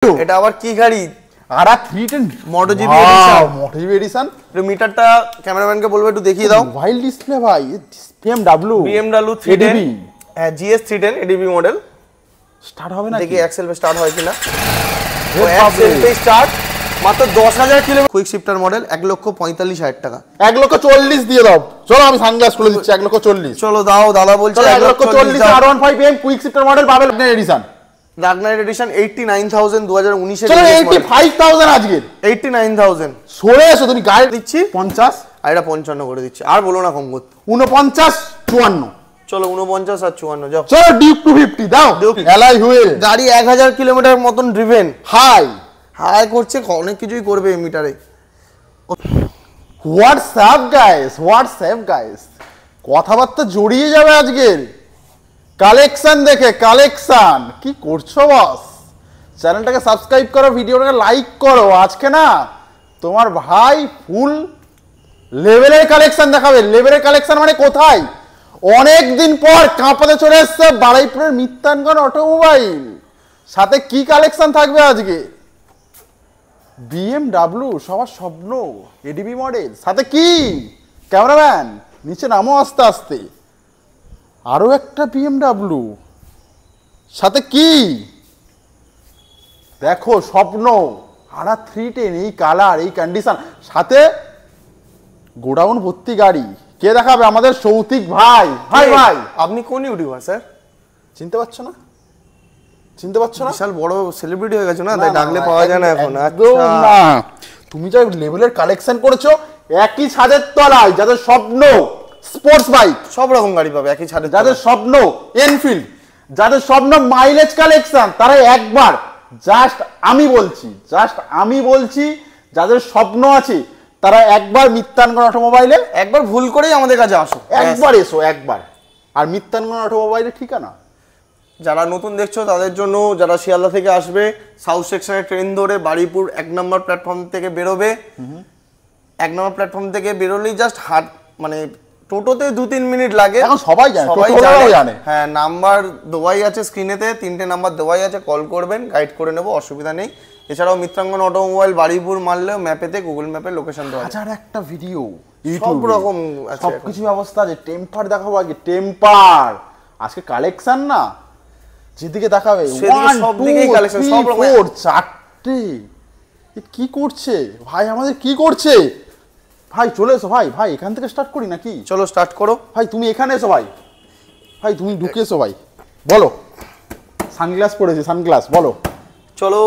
এটা আবার কি গাড়ি? আরা 310 MotoGP এডিশন। MotoGP edition. একটু মিটারটা ক্যামেরাম্যানকে বলবো একটু দেখিয়ে দাও। মোবাইল ডিসপ্লে ভাই, BMW 310 হ্যাঁ GS 310 ADB মডেল। স্টার্ট হবে না? দেখি এক্সেল পে স্টার্ট হয় কিনা। ও এক্সেল পে স্টার্ট মাত্র 10000 কিলোমিটার। কুইক শিফটার মডেল 1,45,000 টাকা। 1,40,000 দিয়ে দাও। চলো আমি সানগ্লাস খুলে দিচ্ছি। 1,40,000 চলো দাও, দাদা বলছে 1,40,000 R15M কুইক শিফটার মডেল পাবেন এডিশন। ডার্কনাইট এডিশন 89,000 2019 এর। চলো 85,000 আজকে 89,000 সরে এসো। তুমি গাড়ি দিচ্ছি 50 আর এটা 55 করে দিচ্ছি। আর বলো না কম করতে। 49 54 চলো 49 আর 54 যাও। চলো ডিউক 250 দাও। এলাই হুইল গাড়ি 1000 কিলোমিটার মতন ড্রিভেন। হাই হাই করছে, অনেক কিছুই করবে মিটারে। হোয়াটসঅ্যাপ গাইস কথাবার্তা জড়িয়ে যাবে আজকের কালেকশন দেখে। কালেকশন কি করছো বস? চ্যানেলটাকে সাবস্ক্রাইব করো, ভিডিওটাকে লাইক করো। আজকে না তোমার ভাই ফুল লেভেলের কালেকশন দেখাবে। লেভেলের কালেকশন মানে কোথায়? অনেক দিন পর কাঁপাতে চলে এসছে বারুইপুরের মিত্তানগণ অটোমোবাইল। সাথে কি কালেকশন থাকবে আজকে? BMW সবার স্বপ্ন ADB মডেল। সাথে কি ক্যামেরাম্যান নিচে নামো আস্তে আস্তে। আরো একটা BMW সাথে কি দেখো স্বপ্ন। আরা 310 এই কালার এই কন্ডিশন, সাথে গোডাউন ভর্তি গাড়ি। কে দেখাবে? আমাদের সৌতিক ভাই। ভাই আপনি কোন ইউটিউবার স্যার? চিনতে পারছো না? বিশাল বড় সেলিব্রিটি হয়ে গেছো না, তাই ডাকলে পাওয়া যায় না এখন। না তুমি যা লেভেলের কালেকশন করেছো একই ছাদের তলায়, যাদের স্বপ্ন স্পোর্টস বাইক সব রকম গাড়ি পাবে একই ছাদে। যাদের স্বপ্ন এনফিল্ড, যাদের স্বপ্ন মাইলেজ কালেকশন, তারা একবার জাস্ট আমি বলছি যাদের স্বপ্ন আছে তারা একবার মিত্তানগণ অটোমোবাইলে একবার ভুল করেই আমাদের কাছে আসো। একবার এসো একবার। আর মিত্তানগণ অটোমোবাইলের ঠিকানা যারা নতুন দেখছো তাদের জন্য, যারা শিয়ালদা থেকে আসবে সাউথ সেকশনে ট্রেন ধরে বারুইপুর 1 নম্বর প্ল্যাটফর্ম থেকে বেরোবে। 1 নম্বর প্ল্যাটফর্ম থেকে বেরোলেই জাস্ট হাট মানে টোটোতে 2-3 মিনিট লাগে। এখন সবাই জানে। হ্যাঁ নাম্বার দেওয়াই আছে স্ক্রিনেতে, 3টে নাম্বার দেওয়াই আছে, কল করবেন, গাইড করে নেবো, অসুবিধা নেই। এছাড়াও মিত্রাঙ্গন অটোমোবাইল বারুইপুর মারলেও ম্যাপেতে গুগল ম্যাপে লোকেশন দেওয়া আছে। হাজার একটা ভিডিও সব রকম সবকিছু ব্যবস্থা আছে। টেম্পার দেখাবো আগে। টেম্পার আজকে কালেকশন না যেদিকে দেখাবে সব দিকেই কালেকশন, সব রকম। 4টে কি করছে ভাই? আমাদের কি করছে ভাই? চলে এসো ভাই। এখান থেকে স্টার্ট করি নাকি? চলো স্টার্ট করো ভাই। তুমি এখানে এসো ভাই। তুমি ঢুকে এসো ভাই। বলো। সানগ্লাস পরেছে, সানগ্লাস বলো। চলো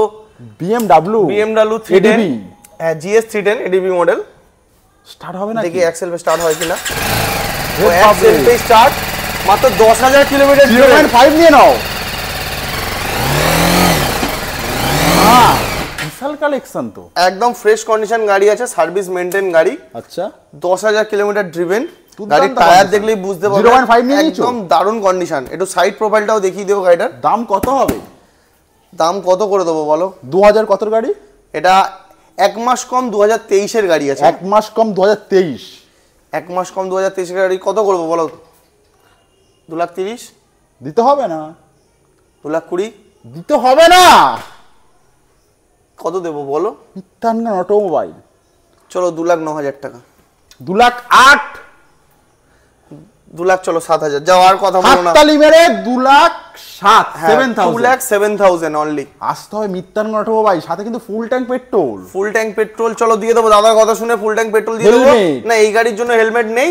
BMW 310 হ্যাঁ GS 310 ADB মডেল। স্টার্ট হবে না? দেখি এক্সেল পে স্টার্ট হয় কিনা। ও এক্সেল পে স্টার্ট মাত্র 10000 কিলোমিটার। 0.5 নিয়ে নাও। বিশাল কালেকশন তো। একদম ফ্রেশ কন্ডিশন গাড়ি আছে, সার্ভিস মেইনটেইন গাড়ি। আচ্ছা 10,000 কিলোমিটার ড্রিভেন। গাড়ির টায়ার দেখলেই বুঝতে পারবে 0.5 নিয়ে নিয়েছো। একদম দারুণ কন্ডিশন। একটু সাইড প্রোফাইলটাও দেখিয়ে দেবো গাড়িটার। দাম কত হবে? দাম কত করে দেবো বলো? 2000 কত গাড়ি? এটা 1 মাস কম 2023 এর গাড়ি আছে। 1 মাস কম 2023। 1 মাস কম 2023 এর গাড়ি কত করবো বলো? 2,30,000 দিতে হবে না? 2,20,000 দিতে হবে না? কত দেবো বলো? মিত্তানগণ অটোমোবাইল। চলো 2,09,000 টাকা। 2,08,000 2,00,000 চলো 7,000 যাও। আর কথা বলো না। হাততালি মেরে 2,07,000 2,07,000 অনলি। আসতে হবে মিত্তানগণ অটোমোবাইল। সাথে কিন্তু full tank petrol. Full tank petrol চলো দিয়ে দেবো। দাদার কথা শুনে ফুল ট্যাঙ্ক পেট্রোল দিয়ে দেবো। না এই গাড়ির জন্য হেলমেট নেই,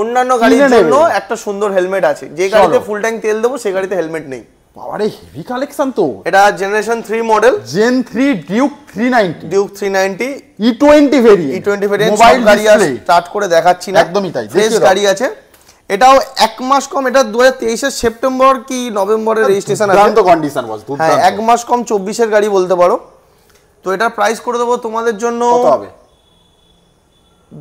অন্যান্য গাড়ির জন্য একটা সুন্দর হেলমেট আছে। যে গাড়িতে ফুল ট্যাঙ্ক তেল দেবো সেই গাড়িতে হেলমেট নেই। বাবারে হেভি কালেকশন তো। এটা generation 3 model. Gen 3 Duke 390 E20 variant. Mobile গাড়ি আছে, স্টার্ট করে দেখাচ্ছি না, একদমই তাই। ফ্রেশ গাড়ি আছে। এটাও 1 মাস কম। এটা 2023 এর সেপ্টেম্বর কি নভেম্বরের রেজিস্ট্রেশন আছে। দুর্দান্ত কন্ডিশন বস, দুর্দান্ত। হ্যাঁ 1 মাস কম 24 এর গাড়ি বলতে পারো। তো এটার প্রাইস করে দেবো তোমাদের জন্য। কত হবে?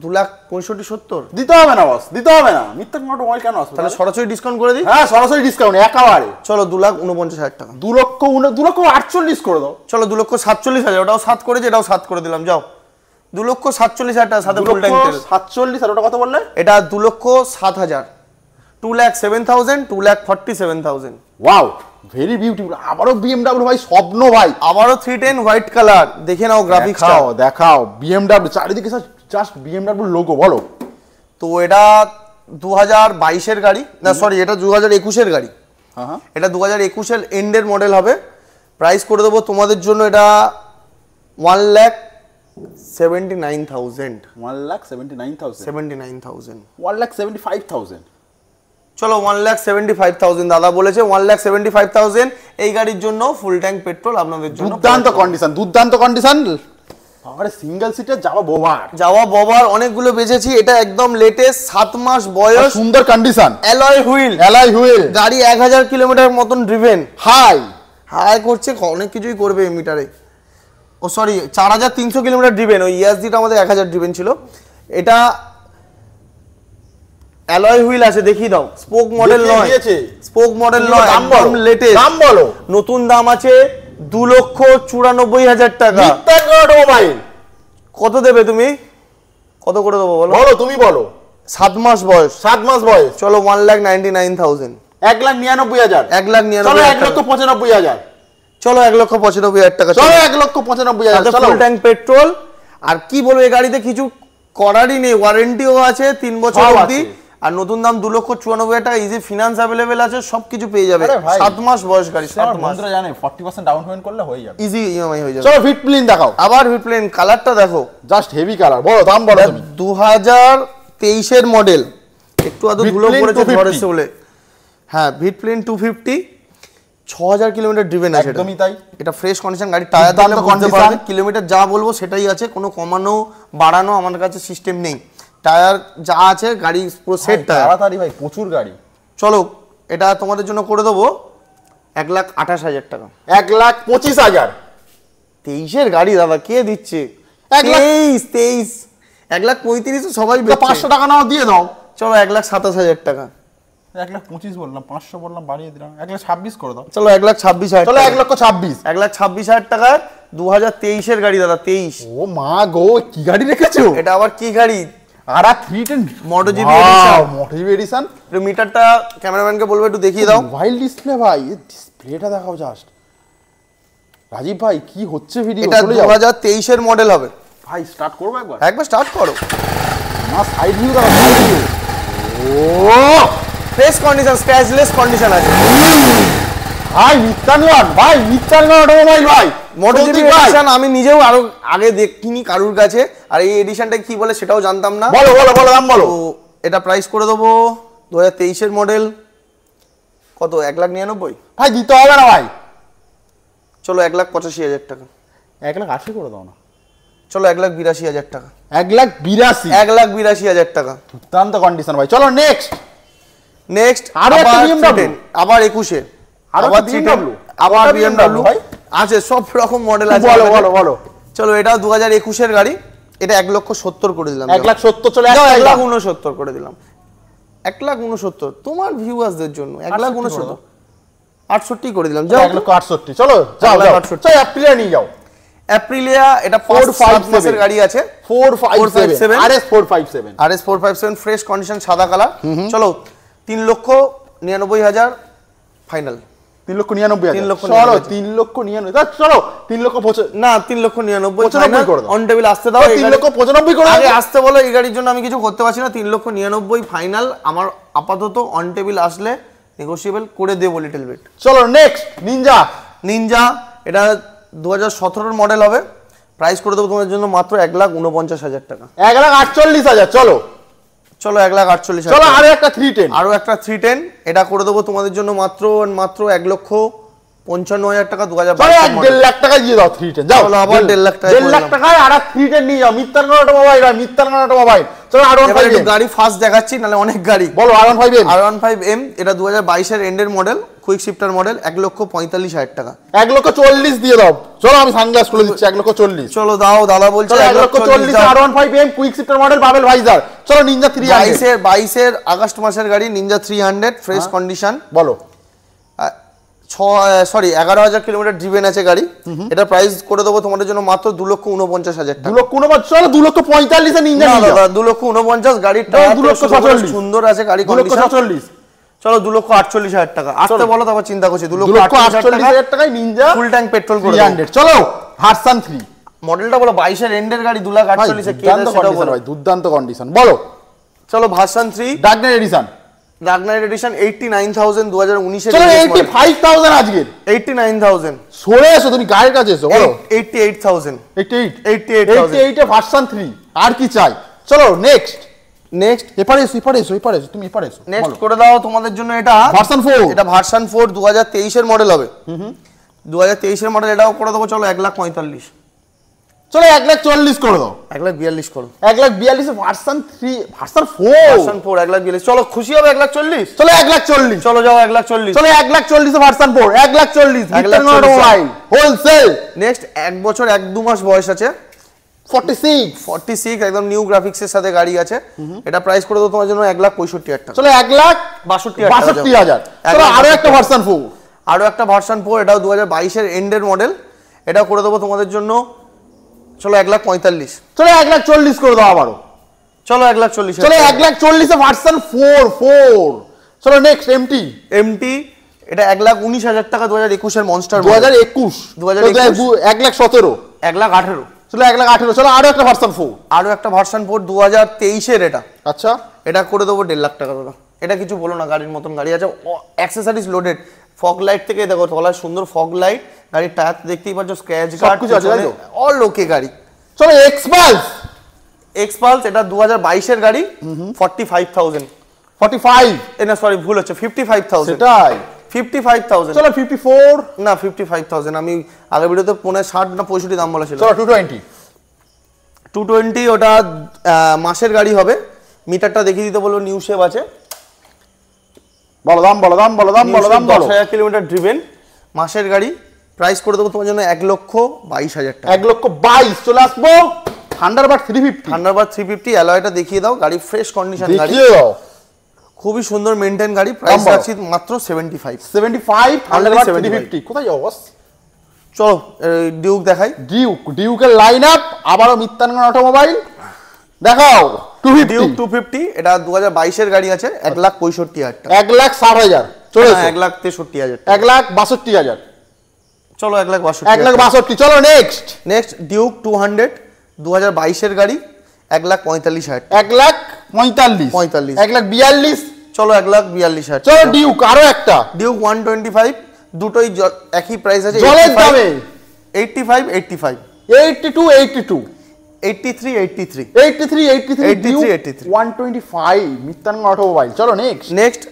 2,65,70 দিতে হবে না বস, দিতে হবে না। মিত্তানগণ অটোমোবাইল কেন আসবে? তাহলে সরাসরি ডিসকাউন্ট করে দিই। হ্যাঁ সরাসরি ডিসকাউন্ট একেবারে। চলো 2,49,000 টাকা। 2,48,000 করে দাও। চলো 2,47,000। ওটাও 7 করেছে, এটাও 7 করে দিলাম যাও। 2,47,000 টাকা সাথে ফুল ট্যাঙ্ক তেল। 2,47,000 ওটা কত বললে? এটা 2,07,000। 2,07,000, 2,47,000। Wow, very beautiful. আবারও বিএমডব্লিউ ভাই, স্বপ্ন ভাই। আবারও 310 হোয়াইট কালার, দেখে নাও গ্রাফিক্সটা। দেখাও বিএমডব্লিউ, চারিদিকে জাস্ট বিএমডব্লিউ লোগো। বলো। তো এটা 2022 এর গাড়ি, না সরি, এটা 2021 এর গাড়ি। হ্যাঁ, এটা 2021 এর এন্ডের মডেল হবে। প্রাইস করে দেবো তোমাদের জন্য এটা 1,79,000। 1,79,000, 79,000, 1,75,000। চলো 1,75,000 দাদা বলেছে, 1,75,000 এই গাড়ির জন্য ফুল ট্যাঙ্ক পেট্রোল আপনাদের জন্য। দুর্দান্ত কন্ডিশন, দুর্দান্ত কন্ডিশন। আরে সিঙ্গেল সিটের যাওয়া ববার অনেকগুলো বেচেছি। এটা একদম লেটেস্ট, 7 মাস বয়স, সুন্দর কন্ডিশন, অ্যালয় হুইল, গাড়ি 1000 কিলোমিটার মতন ড্রিভেন। হাই করছে, অনেক কিছুই করবে মিটারে। ও সরি, 4300 কিলোমিটার ড্রিভেন। ওই ইয়াসডিটা আমাদের 1000 ড্রিভেন ছিল। এটা অ্যালয় হুইল আছে, দেখিয়ে দাও। স্পোক মডেল নয়, স্পোক মডেল নয়, একদম লেটেস্ট। দাম বলো। নতুন দাম আছে 2,94,000 টাকা। কত দেবে তুমি? কত করে দেবো বলো? তুমি বলো। 7 মাস বয়স, চলো 1,99,000। 1,99,000, 1,95,000, চলো 1,95,000 টাকা, চলো 1,95,000, চলো ফুল ট্যাঙ্ক পেট্রোল। আর কি বলবো, এই গাড়িতে কিছু করারই নেই, ওয়ারেন্টিও আছে 3 বছর অবধি। আর নতুন দাম 2,94,000 টাকা, ইজি ফিনান্স अवेलेबल আছে, সবকিছু পেয়ে যাবে। 7 মাস বয়স গাড়ি, 7 মাস। বন্ধুরা জানে 40% ডাউন পেমেন্ট করলে হয়ে যাবে, ইজি ইএমআই হয়ে যাবে। চলো ভিটপ্লেন দেখাও। আবার ভিটপ্লেন, কালারটা দেখো, জাস্ট হেভি কালার। বলো দাম বলো তুমি। 2023 এর মডেল, একটু আদৌ ধুলো পড়েছে ঝড়ের বলে। হ্যাঁ, ভিটপ্লেন 250, 6000 কিলোমিটার ড্রিভেন আছে। একদমই তাই। এটা ফ্রেশ কন্ডিশন গাড়ি, টায়ার দাম কন্ডিশন, কিলোমিটার যা বলবো সেটাই আছে, কোনো কমানো বাড়ানো আমার কাছে সিস্টেম নেই। টায়ার যা আছে, গাড়ি পুরো সেট টায়ার। তাড়াতাড়ি ভাই, প্রচুর গাড়ি। চলো এটা তোমাদের জন্য করে দেবো 1,28,000 টাকা। 1,25,000, 23 এর গাড়ি দাদা, কে দিচ্ছে? 23, 1,35,000 সবাই 500 টাকা নাও, দিয়ে দাও। চলো 1,27,000 টাকা। 1,25,000 বললাম, 500 বললাম, বাড়িয়ে দিলাম, 1,26,000 করে দাও। চলো 1,26,000, চলো 1,26,000, 1,26,000 টাকা। 2023 এর গাড়ি দাদা, 23। ও মা গো, কি গাড়ি রেখেছো? এটা আবার কি গাড়ি? আরা 310 MotoGP এডিশন। মিটারটা ক্যামেরাম্যানকে বলবো একটু দেখিয়ে দাও। মোবাইল ডিসপ্লে ভাই, এই ডিসপ্লেটা দেখাও জাস্ট। রাজীব ভাই, কি হচ্ছে ভিডিও? এটা 2023 এর মডেল হবে ভাই। স্টার্ট করব একবার, একবার স্টার্ট করো। না সাইড ভিউ দাও, সাইড ভিউ। ও ফ্রেশ কন্ডিশন, স্ক্র্যাচলেস কন্ডিশন আছে ভাই। মিত্তানওয়ান ভাই, মিত্তানওয়ান অটোমোবাইল ভাই, MotoGP এডিশন। আমি নিজেও আরো আগে দেখিনি কারুর কাছে, আর এই এডিশনটা কি বলে সেটাও জানতাম না। বলো বলো বলো, দাম বলো। তো এটা প্রাইস করে দেবো 2023 এর মডেল, কত? 1,99,000 ভাই, দিতে হবে না ভাই। চলো 1,85,000 টাকা। 1,80,000 করে দাও না। চলো 1,82,000 টাকা। 1,82,000, 1,82,000 টাকা। দুর্দান্ত কন্ডিশন ভাই। চলো নেক্সট। আরো একটা BMW, আবার 21 এ আবার BMW, আবার BMW ভাই আছে, সব রকম মডেল আছে। বলো বলো বলো। চলো এটা 2021 এর গাড়ি, এটা 1,70,000 করে দিলাম। 1,70,000, চলে 1,69,000 করে দিলাম। 1,69,000 তোমার ভিউয়ার্সদের জন্য। 1,69,000, 68 করে দিলাম। যাও 1,68,000, চলো যাও যাও। চলো অ্যাপ্রিলিয়া নিয়ে যাও। অ্যাপ্রিলিয়া, এটা 4-5 মাসের গাড়ি আছে। 457, RS457 ফ্রেশ কন্ডিশন, সাদা কালার। চলো 3,99,000 ফাইনাল। 3,99,000, চলো 3,99,000, চলো 3,95,000 না, 3,99,000 করে দাও। অন টেবিল আসতে দাও। 3,95,000 করে আগে আসতে বলো, এই গাড়ির জন্য আমি কিছু করতে পারছি না। 3,99,000 ফাইনাল আমার আপাতত। অন টেবিল আসলে নেগোশিয়েবল করে দেবো লিটল বিট। চলো নেক্সট। নিনজা, এটা 2017 এর মডেল হবে। প্রাইস করে দেবো তোমাদের জন্য মাত্র 1,49,000 টাকা। 1,48,000, চলো চলো 1,48,000। চলো আরো একটা 310, আরো একটা 310, এটা করে দেবো তোমাদের জন্য মাত্র 1,55,000 টাকা। 2022 1.5 লাখ টাকা দিয়ে দাও 310। যাও, চলো আবার 1.5 লাখ টাকা। 1.5 লাখ টাকায় আর 310 নিয়ে যাও। মিত্তানগর অটোমোবাইল ভাই, মিত্তানগর অটোমোবাইল। চলো R15M গাড়ি ফার্স্ট দেখাচ্ছি, নালে অনেক গাড়ি। বলো R15M। R15M, এটা 2022 এর এন্ডের মডেল, কুইক শিফটার মডেল, 1,45,000 টাকা। 1,40,000 দিয়ে দাও। চলো আমি সানগ্লাস খুলে দিচ্ছি। 1,40,000, চলো দাও, দাদা বলছে 1,40,000 R15M quick shifter model, bubble visor. চলো নিনজা 300, 22 এর আগস্ট মাসের গাড়ি, নিনজা 300 ফ্রেশ কন্ডিশন। বলো 11,000 কিলোমিটার ড্রিভেন আছে গাড়ি। এটা প্রাইস করে দেবো তোমাদের জন্য মাত্র 2,49,000 টাকা। 2,49,000, চলো 2,45,000 এ নিনজা নিয়ে যাও। 2,49,000 গাড়ির টায়ার 2,46 সুন্দর আছে গাড়ি কন্ডিশন। 2,46, চলো 2,48,000 টাকা আসতে বলো, তারপর চিন্তা করছি। 2,48,000 টাকায় নিনজা ফুল ট্যাঙ্ক পেট্রোল করে 300। চলো ভার্সন 3 মডেলটা বলো, 22 এর এন্ডের গাড়ি 2,48,000 এ কে দুর্দান্ত সেটা কন্ডিশন বলো। ভাই, দুর্দান্ত কন্ডিশন। বলো চলো version 3 dark knight edition. Dark knight edition 89,000 2019 এর। চলো 85,000 আজকের। 89,000 সরে এসো, তুমি গায়ের কাছে এসো। বলো 88,000 88 এ ভার্সন 3 আর কি চাই। চলো নেক্সট এপারে এসো তুমি এপারে এসো। নেক্সট করে দাও তোমাদের জন্য এটা ভার্সন 4। এটা ভার্সন 4 2023 এর মডেল হবে। 2023 এর মডেল, এটাও করে দেবো চলো 1,45,000। চলো 1,40,000 করে দাও। 1,42,000 করো। 1,42,000 ভার্সন 3 ভার্সন 4 1,42,000 চলো খুশি হবে 1,40,000। চলো 1,40,000 চলো যাও 1,40,000। চলো 1,40,000 ভার্সন 4 1,40,000 মোবাইল হোলসেল। নেক্সট 1 বছর 1-2 মাস বয়স আছে, 46 একদম নিউ গ্রাফিক্সের সাথে গাড়ি আছে। এটা প্রাইস করে দেবো তোমার জন্য 1,65,000 টাকা। চলো 1,62,000। চলো আরো একটা ভার্সন 4, আরো একটা ভার্সন 4, এটাও 2022 এর এন্ডের মডেল। এটা করে দেবো তোমাদের জন্য চলো 1,45,000। চলো 1,40,000 করে দাও আবারও। চলো 1,40,000। চলো 1,40,000 ভার্সন 4। চলো নেক্সট এমটি, এটা 1,19,000 টাকা 2021 এর মনস্টার 2021 1,17,000 1,18,000। চলো 1,18,000। চলো আরো একটা ভার্সন 4, আরো একটা ভার্সন 4 2023 এর। এটা আচ্ছা এটা করে দেবো 1,50,000 টাকা দাদা। এটা কিছু বলো না, গাড়ির মতন গাড়ি আছে, অ্যাক্সেসরিজ লোডেড। ফগ লাইট থেকে দেখো, তলায় সুন্দর ফগ লাইট, গাড়ির টায়ার দেখতেই পাচ্ছ, স্ক্র্যাচ গার্ড সবকিছু আছে, তাই তো? অল ওকে গাড়ি। চলো এক্সপালস, এটা 2022 এর গাড়ি, 45,000। 45 না সরি ভুল হচ্ছে, 55,000। সেটাই 55,000। চলো 54 না 55,000, আমি আগের ভিডিওতে 60 না 65 দাম বলা ছিল। চলো 220 ওটা মাসের গাড়ি হবে। মিটারটা দেখিয়ে দিতে বলবো, নিউ শেপ আছে। বলো দাম 10,000 কিলোমিটার ড্রিভেন, মাসের গাড়ি। প্রাইস করে দেবো তোমার জন্য 1,22,000 টাকা। 1,22,000। চলে আসবো থান্ডারবার্ড 350। থান্ডারবার্ড 350 অ্যালয়টা দেখিয়ে দাও, গাড়ি ফ্রেশ কন্ডিশন গাড়ি, দেখিয়ে দাও, খুবই সুন্দর মেইনটেইন গাড়ি। প্রাইস রাখছি মাত্র 75 থান্ডারবার্ড 350। কোথায় যাও বস? চলো ডিউক দেখাই। ডিউকের লাইন আপ আবারও মিত্তানগঞ্জ অটোমোবাইল দেখাও। 250 এটা 2022 এর গাড়ি আছে, 1,65,000 টাকা। 1,60,000 চলে 1,63,000 1,62,000। চলো 1,62,000। 1,62,000। চলো নেক্সট ডিউক 200 2022 এর গাড়ি, 1,45,000 1,45,000। 1,42,000। চলো 1,42,000। চলো ডিউক আরো একটা, ডিউক 125, দুটোই একই প্রাইস আছে। জলের দামে 85 82 83 83 125 মিত্তানগঞ্জ অটোমোবাইল। চলো নেক্সট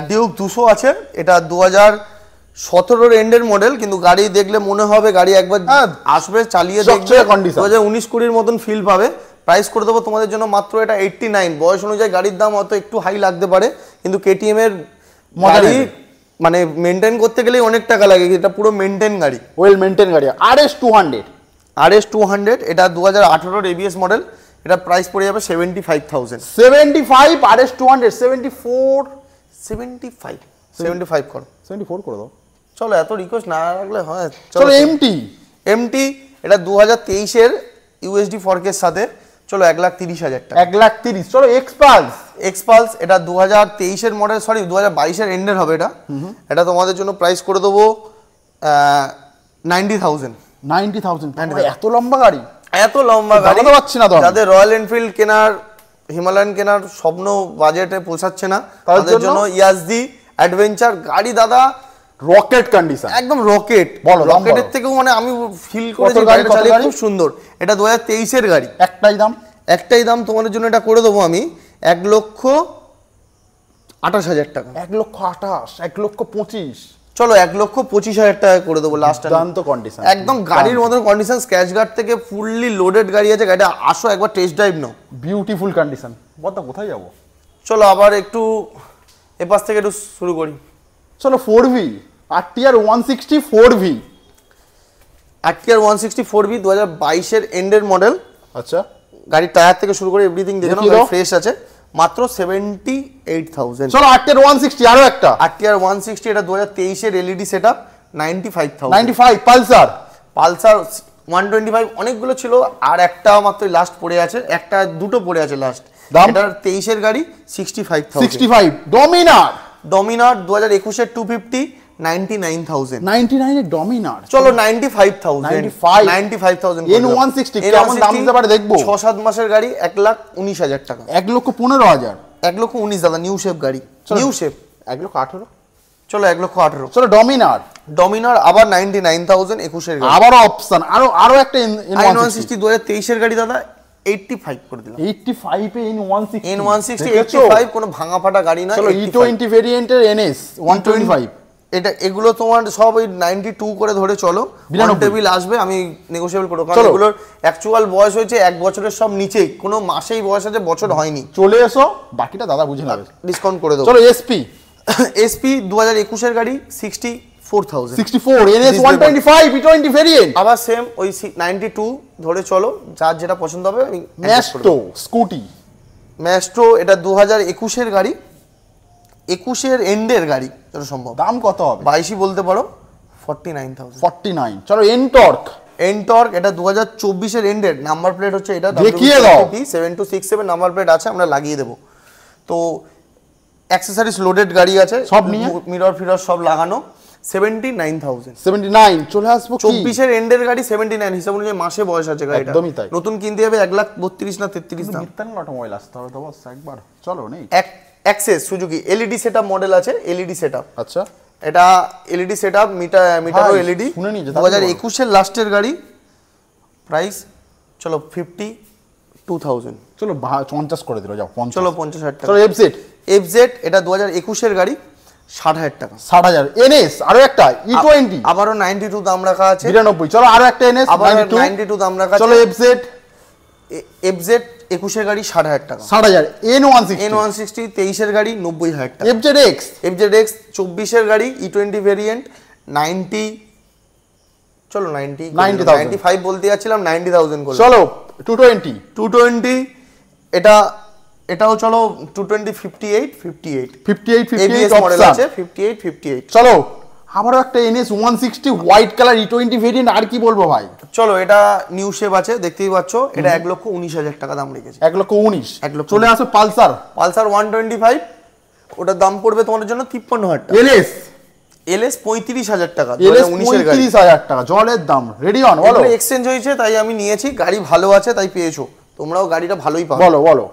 ডিউক 200 আছে। এটা 2017 এন্ডের মডেল, কিন্তু গাড়ি দেখলে মনে হবে গাড়ি একবার আসবে চালিয়ে দেখবে 2019-20 মতন ফিল পাবে। প্রাইস করে দেবো তোমাদের জন্য মাত্র এটা 89। বয়স অনুযায়ী গাড়ির দাম হয়তো একটু হাই লাগতে পারে, কিন্তু কেটিএম এর গাড়ি মানে মেনটেন করতে গেলেই অনেক টাকা লাগে, এটা পুরো মেনটেন গাড়ি, ওয়েল মেনটেন গাড়ি। RS 200 এটা 2018 এবিএস মডেল। এটা প্রাইস পড়ে যাবে 75,000। 75 RS 200 75 করো। 74 করে দাও। চলো এত রিকোয়েস্ট না রাখলে হয়। চলো এমটি এটা 2023 এর ইউএসডি ফর্কের সাথে, চলো 1,30,000 টাকা। 1,30,000। চলো এক্সপালস এটা 2023 এর মডেল, সরি 2022 এর এন্ডের হবে এটা। এটা তোমাদের জন্য প্রাইস করে দেবো 90,000। এত লম্বা গাড়ি, পাচ্ছি না যাদের রয়্যাল এনফিল্ড কেনার, হিমালয়ান কেনার স্বপ্ন বাজেটে পৌঁছাচ্ছে না, তাদের জন্য ইয়াজদি অ্যাডভেঞ্চার গাড়ি দাদা, রকেট কন্ডিশন, একদম রকেটের থেকেও মানে আমি ফিল করেছি গাড়িটা চালিয়ে খুব সুন্দর। এটা 2023 এর গাড়ি। একটাই দাম তোমাদের জন্য এটা করে দেবো আমি 1,28,000 টাকা। 1,28,000 1,25,000। চলো 1,25,000 টাকা করে দেবো লাস্ট। কন্ডিশন একদম গাড়ির মতন কন্ডিশন, স্ক্র্যাচ গার্ড থেকে ফুললি লোডেড গাড়ি আছে। গাড়িটা আসো একবার টেস্ট ড্রাইভ নাও, বিউটিফুল কন্ডিশন। বড়দা কোথায় যাবো? চলো আবার একটু এপাশ থেকে একটু শুরু করি। চলো 4V RTR 160 4V। RTR 160 4V 2022 এর এন্ডের মডেল। আচ্ছা, গাড়ির টায়ার থেকে শুরু করে এভরিথিং দেখে নাও, ফ্রেশ আছে। মাত্র 78,000। চলো RTR 160 আরো একটা। RTR 160 এটা 2023 এর এলইডি সেটআপ, 95,000। 95 পালসার 125 অনেকগুলো ছিল, আর একটা মাত্র লাস্ট পড়ে আছে, দুটো পড়ে আছে লাস্ট। এটা 23 এর গাড়ি, 65,000। 65 ডমিনার ডমিনার 2021 এর 250 99,000 99 এর ডমিনার চলো 95,000 95,000 N160 কেমন দাম দিতে পারে দেখবো 6-7 মাসের গাড়ি 1,19,000 টাকা 1,15,000 1,19,000 দাদা নিউ শেপ গাড়ি নিউ শেপ 1,18,000 চলো 1,18,000 চলো ডমিনার আবার 99,000 21 এর গাড়ি আবার অপশন আরো একটা N160 2023 এর গাড়ি দাদা 85 করে দিলাম 85 এ N160 85 কোনো ভাঙা ফাটা গাড়ি না চলো E20 ভেরিয়েন্টের NS 125 এটা এগুলো তোমার সব ওই 92 করে ধরে চলো টেবিল আসবে আমি নেগোশিয়েবল করব কারণ এগুলোর অ্যাকচুয়াল বয়স হয়েছে 1 বছরের সব নিচেই কোনো মাসেই বয়স আছে বছর হয়নি চলে এসো বাকিটা দাদা বুঝে নেবে ডিসকাউন্ট করে দেব চলো SP 2021 এর গাড়ি 64,000 64 NS 125 E20 ভেরিয়েন্ট আবার সেম ওই 92 ধরে চলো যার যেটা পছন্দ হবে আমি ম্যাস্টো স্কুটি ম্যাস্ট্রো এটা 2021 এর গাড়ি 21 এর এন্ডের গাড়ি যত সম্ভব দাম কত হবে 22 বলতে পারো 49,000 চলো এনটর্ক এটা 2024 এর এন্ডের নাম্বার প্লেট হচ্ছে এটা দেখিয়ে দাও 7267 নাম্বার প্লেট আছে আমরা লাগিয়ে দেব তো অ্যাকসেসরিজ লোডেড গাড়ি আছে সব নিয়ে মিরর ফিরর সব লাগানো 79 চলে আসবো 24 এর এন্ডের গাড়ি 79 হিসাব অনুযায়ী মাসে বয়স আছে গাড়িটা একদমই তাই নতুন কিনতে হবে 1,32 না 33 দাম মিত্তান অটোমোবাইল আসতে হবে তো বস একবার চলো নেই access Suzuki LED setup model আছে এলইডি সেটআপ আচ্ছা এটা এলইডি সেটআপ মিটারও এলইডি শুনে নিয়ে 2021 এর লাস্টের গাড়ি প্রাইস চলো 52,000 চলো 50 করে দিলো যাও 50 চলো 50,000 টাকা চলো এফজেড এটা 2021 এর গাড়ি 60,000 টাকা 60,000 NS আরো একটা E20 আবারও 92 দাম রাখা আছে 92 চলো আরো একটা NS 92 দাম রাখা আছে চলো এফজেড 21 এর গাড়ি 60,000 টাকা 60,000 N160 23 এর গাড়ি 90,000 টাকা FZX 24 এর গাড়ি E20 ভেরিয়েন্ট 90 চলো 95 বলতে যাচ্ছিলাম 90,000 করে চলো 220 এটাও চলো 220 58 ABS মডেল আছে 58 চলো আবারও একটা NS 160 white colour E20 variant আর কি বলবো ভাই চলো এটা নিউ শেপ আছে দেখতেই পাচ্ছ এটা 1,19,000 টাকা দাম রেখেছে 1,19,000 চলে আসো পালসার 125 ওটার দাম পড়বে তোমাদের জন্য 53,000 টাকা এলএস 35,000 টাকা 35,000 টাকা জলের দাম রেডি অন বলো এক্সচেঞ্জ হয়েছে তাই আমি নিয়েছি গাড়ি ভালো আছে তাই পেয়েছো তোমরাও গাড়িটা ভালোই পাবে বলো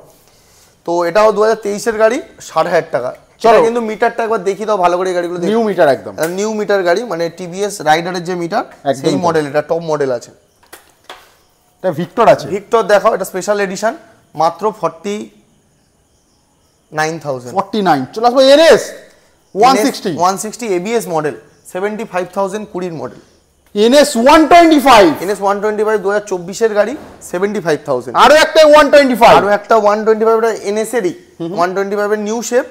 তো এটাও 2023 এর গাড়ি 60,000 টাকা চলো কিন্তু মিটারটা একবার দেখি দাও ভালো করে গাড়িগুলো নিউ মিটার একদম নিউ মিটার গাড়ি মানে টিভিএস রাইডারের যে মিটার সেই মডেল এটা টপ মডেল আছে এটা ভিক্টর দেখাও এটা স্পেশাল এডিশন মাত্র 49,000 চলে আসবো NS 160 ABS model 75,000 20 model NS 125 2024 এর গাড়ি 75,000 আরো একটা 125 এটা NS এরই 125 এর নিউ শেপ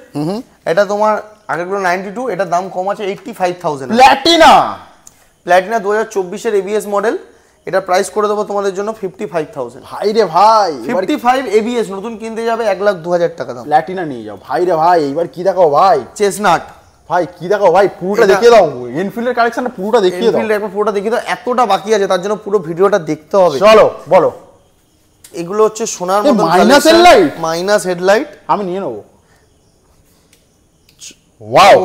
এটা তোমার আগেরগুলো 92 এটা দাম কম আছে 85,000 প্ল্যাটিনা 2024 এর ABS মডেল এটা প্রাইস করে দেবো তোমাদের জন্য 55,000 ভাই রে ভাই 55 ABS নতুন কিনতে যাবে 1,02,000 টাকা দাম প্ল্যাটিনা নিয়ে যাও ভাই রে ভাই এবার কি দেখাও ভাই চেসনাট ভাই কি দেখাও ভাই পুরোটা দেখিয়ে দাও এনফিল্ডের কালেকশনটা পুরোটা দেখিয়ে দাও এনফিল্ডের একবার পুরোটা দেখিয়ে দাও এতটা বাকি আছে তার জন্য পুরো ভিডিওটা দেখতে হবে চলো বলো এগুলো হচ্ছে সোনার মতো মাইনাস হেডলাইট আমি নিয়ে নেব ওয়াও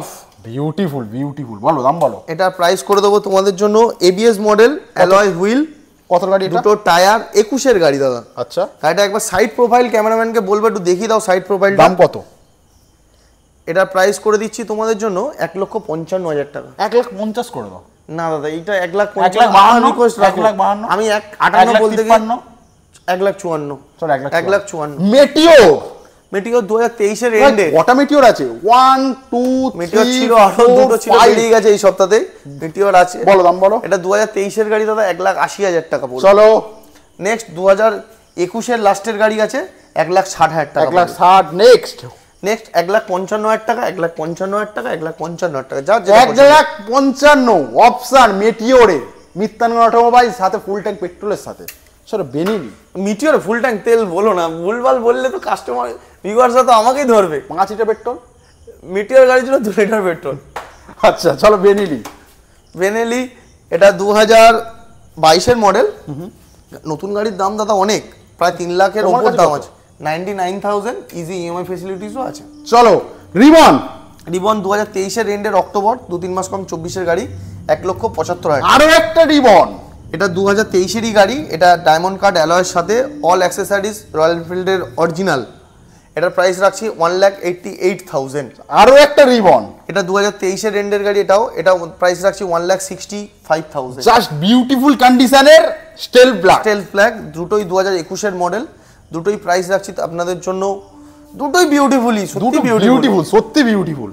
বিউটিফুল বলো দাম বলো এটা প্রাইস করে দেবো তোমাদের জন্য ABS মডেল অ্যালয় হুইল কত গাড়ি এটা দুটো টায়ার 21 এর গাড়ি দাদা আচ্ছা গাড়িটা একবার সাইড প্রোফাইল ক্যামেরাম্যানকে বলবে একটু দেখিয়ে দাও সাইড প্রোফাইল দাম কত এটা প্রাইস করে দিচ্ছি তোমাদের জন্য 1,55,000 টাকা 1,50,000 করে দাও না দাদা এটা 1,55,000 আমি 58 বলতে গিয়ে 1,54,000 চলো 1,54,000 মেটিওর 2023 এর এন্ডে কটা মেটিওর আছে 1 2 মেটিওর ছিল আরো দুটো ছিল বেরিয়ে গেছে এই সপ্তাহে মেটিওর আছে বলো দাম বলো এটা 2023 এর গাড়ি দাদা 1,80,000 টাকা পড়বে চলো নেক্সট 2021 এর লাস্টের গাড়ি আছে 1,60,000 টাকা 1,60,000 নেক্সট 1,55,000 টাকা 1,55,000 টাকা 1,55,000 টাকা যা 1,55,000 অপশন মেটিওরে মিত্তানগর অটোমোবাইল সাথে ফুল ট্যাঙ্ক পেট্রোলের সাথে সর বেনিনি মিটিওর ফুল ট্যাঙ্ক তেল বলো না ভুলভাল বললে তো কাস্টমার ভিউয়ার্সরা তো আমাকেই ধরবে 5 লিটার পেট্রোল মিটিওর গাড়ির জন্য 2 লিটার পেট্রোল আচ্ছা চলো বেনেলি এটা 2022 এর মডেল নতুন গাড়ির দাম দাদা অনেক প্রায় 3 লাখের উপর দাম আছে 99,000 ইজি ইএমআই ফ্যাসিলিটিসও আছে চলো রিবন রিবন 2023-এর এন্ডের অক্টোবর, 2-3 মাস কম, 24-এর গাড়ি, 1,75,000। আরো একটা রিবন, এটা 2023-এরই গাড়ি, এটা ডায়মন্ড কাট অ্যালয়ের সাথে, অল অ্যাক্সেসরিজ রয়্যাল এনফিল্ডের অরিজিনাল। এটার প্রাইস রাখছি 1,88,000। আরো একটা রিবন, এটা 2023-এর এন্ডের গাড়ি, এটাও প্রাইস রাখছি 1,65,000। জাস্ট বিউটিফুল কন্ডিশনের স্টেল ব্ল্যাক। স্টেল ফ্ল্যাগ, দুটোই 2021-এর মডেল, দুটোই প্রাইস রাখছি আপনাদের জন্য, দুটোই বিউটিফুলি, সত্যি বিউটিফুল, সত্যি বিউটিফুল।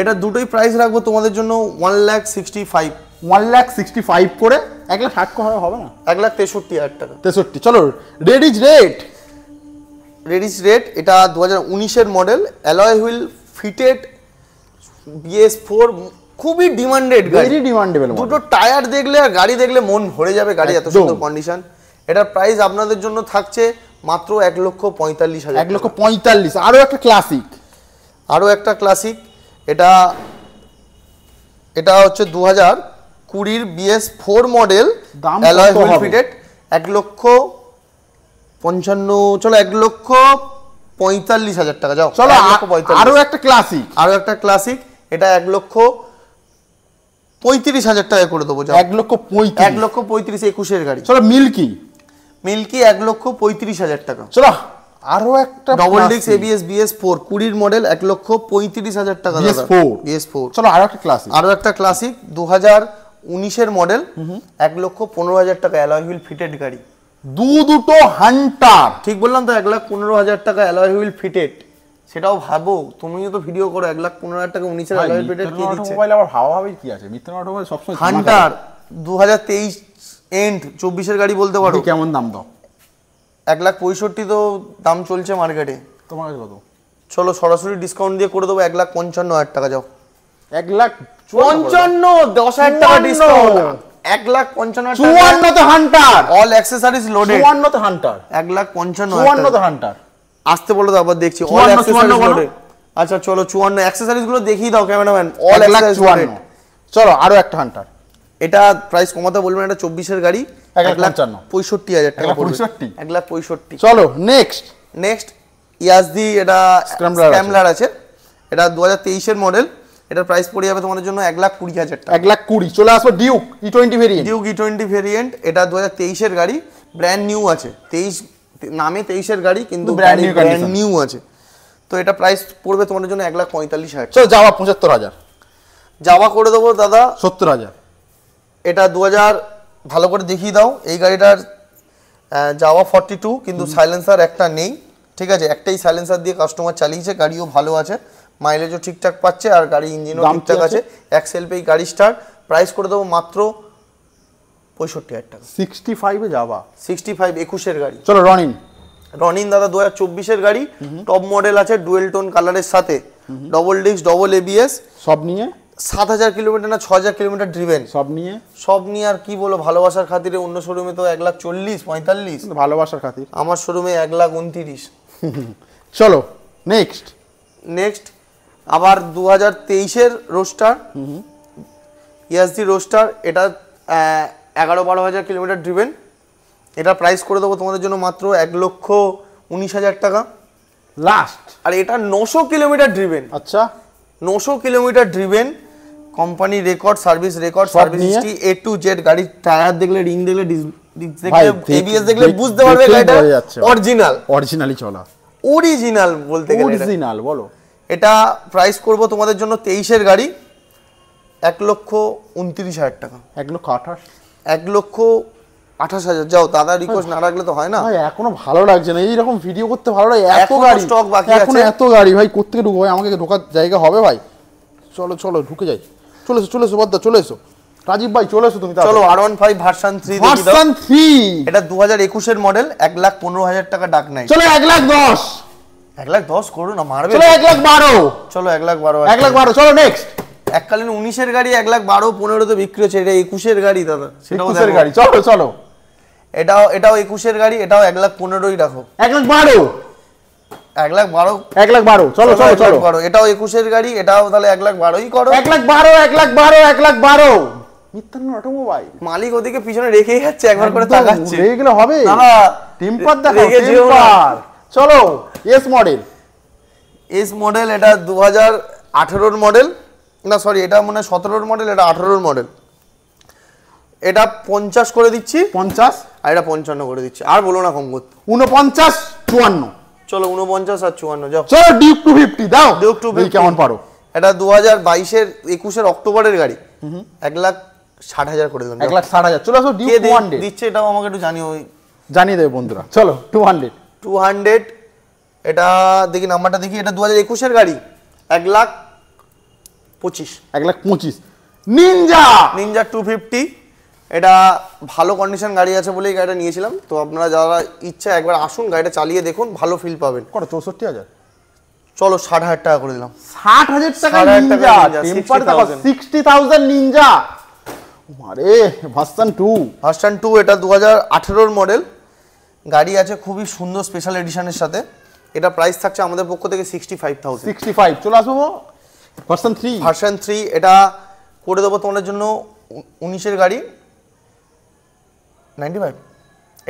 এটা দুটোই প্রাইস রাখবো তোমাদের জন্য 1,65,000। 1,65,000 করে 1,60,000 হবে না? 1,63,000 টাকা। 63। চলো রেডিজ রেট। রেডিস রেট, এটা 2019-এর model, alloy wheel fitted BS4, খুবই ডিমান্ডেড গাড়ি, ভেরি ডিমান্ডেবল। দুটো টায়ার দেখলে আর গাড়ি দেখলে মন ভরে যাবে, গাড়ি এত সুন্দর কন্ডিশন। এটার প্রাইস আপনাদের জন্য থাকছে মাত্র 1,45,000। 1,45,000। আরো একটা ক্লাসিক, আরো একটা ক্লাসিক, এটা হচ্ছে 2020-এর BS4 মডেল, দাম অ্যালয় কত হুইল হবে? ফিটেড, 1,55,000, চলো 1,45,000 টাকা, যাও। চলো 1,45,000। আরো একটা ক্লাসিক, আরো একটা ক্লাসিক, এটা 1,35,000 টাকা করে দেবো, যাও। 1,35,000। 1,35,000, 21-এর গাড়ি। চলো মিল্কি, মিল্কি 1,35,000 টাকা। চলো আরো একটা double disc ABS BS4 20 model, 1,35,000 টাকা দাদা। BS4। চলো আরো একটা ক্লাসিক, আরো একটা ক্লাসিক 2019-এর মডেল, 1,15,000 টাকা, অ্যালয় হুইল ফিটেড গাড়ি। দুটো হান্টার। ঠিক বললাম তো, 1,15,000 টাকা অ্যালয় হুইল ফিটেড। সেটাও ভাবো, তুমিও তো ভিডিও করো, 1,15,000 টাকা 19-এর অ্যালয় হুইল ফিটেড কি দিচ্ছে? মোবাইল আবার ভাবা ভাবি কি আছে? মিত্র মোবাইল সবসময় হান্টার 2023 এন্ড, 24-এর গাড়ি বলতে পারো। কেমন দাম দাও? 1,65,000 তো দাম চলছে মার্কেটে। তোমার কাছে কত? চলো সরাসরি ডিসকাউন্ট দিয়ে করে দেবো 1,55,000 টাকা, যাও। 1,55,000, 10,000 টাকা ডিসকাউন্ট, 1,55,000 টাকা। 54 তে হান্টার, অল অ্যাক্সেসরিজ লোডেড। 54 তে হান্টার, 1,55,000 তে হান্টার। আসতে বলো তো, আবার দেখছি। All 54 accessories loaded. আচ্ছা চলো 54 অ্যাক্সেসরিজ গুলো দেখিয়ে দাও ক্যামেরাম্যান। All accessories loaded. চলো আরো একটা হান্টার। এটা প্রাইস কমাতে বলবেন, এটা 24-এর গাড়ি, 1,65,000 টাকা পড়বে। 1,65,000। 1,65,000। চলো নেক্সট ইয়াজদি, এটা স্ক্র্যাম্বলার স্ক্র্যাম্বলার আছে, এটা 2023-এর মডেল, এটার প্রাইস পড়ে যাবে তোমাদের জন্য 1,20,000 টাকা। 1,20,000। চলে আসবো Duke E20 variant. Duke E20 variant, এটা 2023-এর গাড়ি, ব্র্যান্ড নিউ আছে। 23 নামে 23-এর গাড়ি, কিন্তু ব্র্যান্ড নিউ আছে। তো এটা প্রাইস পড়বে তোমাদের জন্য 1,45,000। চলো যাওয়া 75,000। যাওয়া করে দেবো দাদা 70,000। এটা 2000, ভালো করে দেখিয়ে দাও। এই গাড়িটার যাওয়া 42, কিন্তু সাইলেন্সার একটা নেই, ঠিক আছে? একটাই সাইলেন্সার দিয়ে কাস্টমার চালিয়েছে, গাড়িও ভালো আছে, মাইলেজও ঠিকঠাক পাচ্ছে, আর গাড়ি ইঞ্জিনও ঠিকঠাক আছে। এক সেলফেই গাড়ি স্টার্ট। প্রাইস করে দেবো মাত্র 65,000 টাকা। 65 এ যাওয়া। 65, 21-এর গাড়ি। চলো রনিন দাদা 2024-এর গাড়ি, টপ মডেল আছে, ডুয়েল টোন কালারের সাথে, ডবল ডিস্ক, ডবল ABS, সব নিয়ে 7,000 কিলোমিটার না 6,000 কিলোমিটার ড্রিভেন। সব নিয়ে আর কি বলো, ভালোবাসার খাতিরে। অন্য শোরুমে তো 1,40,000 45, ভালোবাসার খাতির আমার শোরুমে 1,29,000। চলো নেক্সট আবার 2023-এর রোস্টার, ইয়াসডি রোস্টার, এটা 11-12,000 কিলোমিটার ড্রিভেন। এটা প্রাইস করে দেবো তোমাদের জন্য মাত্র 1,19,000 টাকা লাস্ট। আর এটা 900 কিলোমিটার ড্রিভেন। আচ্ছা 900 kilometre driven, company record, service record, service history A to Z। গাড়ির টায়ার দেখলে, রিং দেখলে, ডিস্ক দেখলে, ABS দেখলে বুঝতে পারবে গাড়িটা অরিজিনালি চলা, অরিজিনাল বলতে গেলে অরিজিনাল বলো। এটা প্রাইস করব তোমাদের জন্য 23-এর গাড়ি 1,29,000 টাকা। 1,28,000। যাও দাদা, রিকোয়েস্ট না রাখলে তো হয় না। ভাই এখনো ভালো লাগছে না এইরকম ভিডিও করতে, ভালো লাগে। এত গাড়ি স্টক বাকি আছে, এখনো এত গাড়ি ভাই, কোত্থেকে ঢুকবো ভাই? আমাকে ঢোকার জায়গা হবে ভাই? চলো ঢুকে যাই। চলে এসো বদ্দা, চলে এসো রাজীব ভাই, চলে এসো তুমি। চলো R15 ভার্সন 3 দেখি দাও। ভার্সন 3 এটা 2021-এর মডেল, 1,15,000 টাকা ডাক নাই। চলো 1,10,000। 1,10,000 করো না, মারবে। চলো 1,12,000। চলো 1,12,000। 1,12,000। চলো নেক্সট। এককালীন 19-এর গাড়ি 1,12,15 তে বিক্রি হচ্ছে, এটা 21-এর গাড়ি দাদা। সেটাও 21-এর গাড়ি। চলো এটাও 21-এর গাড়ি, এটাও 1,15,000 রাখো। 1,12,000। 1,12,000। চলো এটাও 21-এর গাড়ি, এটাও তাহলে 1,12,000 করো। 1,12,000। মিত্তন অটোমোবাইল মালিক ওদিকে পিছনে রেখেই যাচ্ছে, একবার করে তাকাচ্ছে। রেখে গেলে হবে দাদা, টেম্পার দেখো, টেম্পার। চলো এস মডেল। এটা 18 মডেল, না সরি এটা মনে হয় 17 মডেল, এটা 18 মডেল। এটা 50 করে দিচ্ছি, 50 আর এটা 55 করে দিচ্ছি। আর বলো না কম করতে। 49 54, চলো 49 আর 54 যাও। চলো ডিউক 250 দাও, ডিউক 250 কেমন পারো। এটা 2022 এর 21 অক্টোবরের গাড়ি, 1,60,000 করে দিলাম। 1,60,000। চলো আসো ডিউক 200 দিচ্ছে, এটাও আমাকে একটু জানিও। জানিয়ে দেবে বন্ধুরা। চলো 200 এটা দেখি নাম্বারটা দেখি, এটা 2021 এর গাড়ি, 1,25,000। 1,25,000 নিনজা। নিনজা 250, এটা ভালো কন্ডিশন গাড়ি আছে বলেই গাড়িটা নিয়েছিলাম। তো আপনারা যারা ইচ্ছা একবার আসুন, গাড়িটা চালিয়ে দেখুন, ভালো ফিল পাবেন। কত 64,000? চলো 60,000 টাকা করে দিলাম। 60,000 টাকা 60,000 নিনজা, টাকা নিনজা, টেম্পার দেখো 60,000 নিনজা। আরে ভার্সন 2, ভার্সন 2, এটা 2018 মডেল গাড়ি আছে, খুবই সুন্দর স্পেশাল এডিশনের সাথে। এটা প্রাইস থাকছে আমাদের পক্ষ থেকে 65,000। 65। চলে আসবো ভার্সন 3। ভার্সন 3 এটা করে দেবো তোমাদের জন্য 19 এর গাড়ি, 95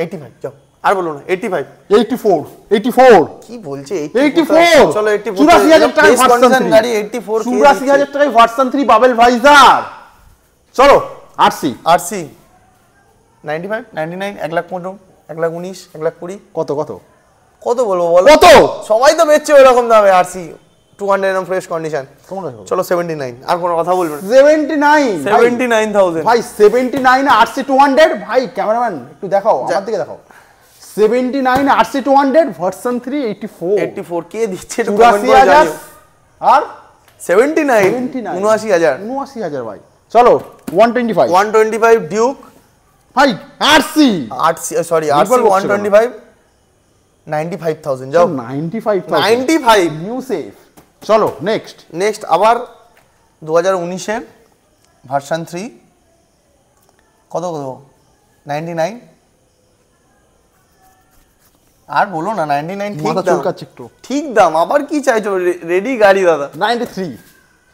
85 যাও। আর বলো না 85 84 কি বলছে 84। চলো 84 84,000 টাকায় ভার্সন 3 গাড়ি, 84 84,000 টাকায় ভার্সন 3 বাবেল ভাইজার। চলো আরসি। আরসি 95 99 1,15,000 1,19,000 1,20,000। কত কত কত বলবো বলো? কত? সবাই তো বেচছে ওরকম দামে আরসি 200 এর ফ্রেশ কন্ডিশন। তোমার কাছে চলো 79। আর কোনো কথা বলবেন? 79,000 ভাই 79 আরসি 200। ভাই ক্যামেরাম্যান একটু দেখাও, আমার দিকে দেখাও। 79 আরসি 200 ভার্সন 3 84 কে দিচ্ছে একটু কমেন্ট করে 84,000 জানিও। আর 79 79,000 ভাই। চলো 125 ডিউক ভাই আরসি। আরসি সরি আরসি 125 95,000 যাও। 95,000 95 নিউ সেফ। চলো নেক্সট আবার 2019 এর ভার্সন 3 কত 99। আর বলো না 99 ঠিক মাথা দাম, চুলকাচ্ছে একটু। ঠিক দাম। আবার কি চাইছো? রেডি গাড়ি দাদা। 93।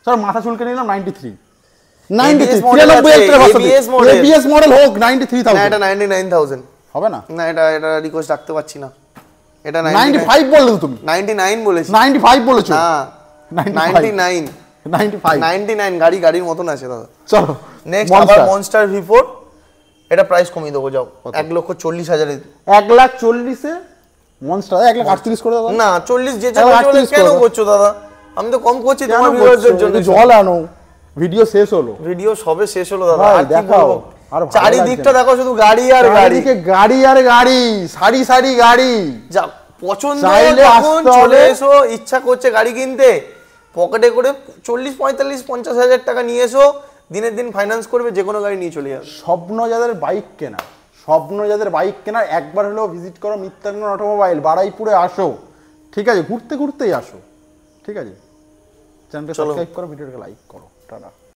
চলো মাথা চুলকে নিলাম 93। ABS model আছে, ABS মডেল হোক 93,000। না এটা 99,000 হবে না। না, এটা রিকোয়েস্ট রাখতে পারছি না। এটা 95 বললে তুমি। 99 বলেছি। 95 বলেছো। না 99 95 99 গাড়ির মতন আছে দাদা। চলো নেক্সট আবার মনস্টার V4, এটা প্রাইস কমিয়ে দেবো যাও 1,40,000 এ। 1,40,000 এ মনস্টার 1,38 করে দাও না 40 যে চলে কেন করছো দাদা? আমি তো কম করছি তোমার ভিউয়ারদের জন্য। জল আনো, ভিডিও শেষ হলো। ভিডিও সবে শেষ হলো দাদা। ভাই আর কি দেখাও, বলবো? আর ভালো চারিদিকটা লাগছে দেখো শুধু গাড়ি আর গাড়ি। চারিদিকে গাড়ি আর গাড়ি, সারি সারি গাড়ি। যা পছন্দ চাইলে যখন আসতে চলে হবে। এসো, ইচ্ছা করছে গাড়ি কিনতে, পকেটে করে 40 45 50,000 টাকা নিয়ে এসো, দিনের দিন ফাইন্যান্স করবে, যে কোনো গাড়ি নিয়ে চলে যাবে। স্বপ্ন যাদের বাইক কেনার একবার হলেও ভিজিট করো মিত্রাঙ্গন অটোমোবাইল, বারাইপুরে আসো। ঠিক আছে, ঘুরতে ঘুরতেই আসো। ঠিক আছে, চ্যানেলটা সাবস্ক্রাইব করো, ভিডিওটাকে লাইক করো। টাটা।